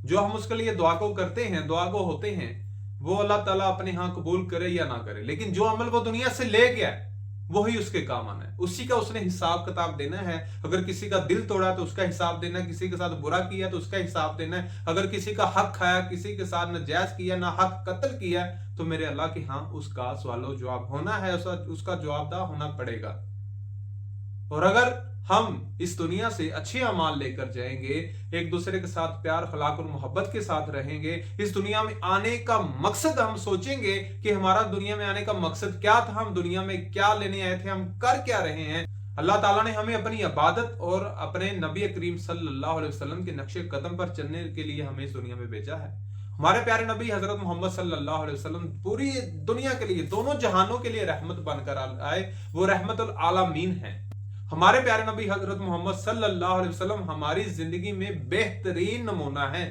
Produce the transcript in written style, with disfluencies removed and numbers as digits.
जो हम उसके लिए दुआ को करते हैं, दुआ को होते हैं, वो अल्लाह ताला अपने यहाँ कबूल करे या ना करे, लेकिन जो अमल वो दुनिया से ले गया है वही उसके काम आना है, उसी का उसने हिसाब किताब देना है। अगर किसी का दिल तोड़ा तो उसका हिसाब देना है, किसी के साथ बुरा किया तो उसका हिसाब देना है, अगर किसी का हक खाया, किसी के साथ नाजायज किया, ना हक कत्ल किया, तो मेरे अल्लाह के यहाँ उसका सवालो जवाब होना है, उसका जवाबदा होना पड़ेगा। और अगर हम इस दुनिया से अच्छे अमाल लेकर जाएंगे, एक दूसरे के साथ प्यार खलाक और मोहब्बत के साथ रहेंगे, इस दुनिया में आने का मकसद हम सोचेंगे कि हमारा दुनिया में आने का मकसद क्या था, हम दुनिया में क्या लेने आए थे, हम कर क्या रहे हैं। अल्लाह ताला ने हमें अपनी इबादत और अपने नबी करीम सल्लल्लाहु अलैहि वसल्लम के नक्शे कदम पर चलने के लिए हमें इस दुनिया में भेजा है। हमारे प्यारे नबी हजरत मोहम्मद सल्लल्लाहु अलैहि वसल्लम पूरी दुनिया के लिए, दोनों जहानों के लिए रहमत बनकर आए, वो रहमतुल आलमीन है। हमारे प्यारे नबी हजरत मोहम्मद सल्लल्लाहु अलैहि वसल्लम हमारी जिंदगी में बेहतरीन नमूना है।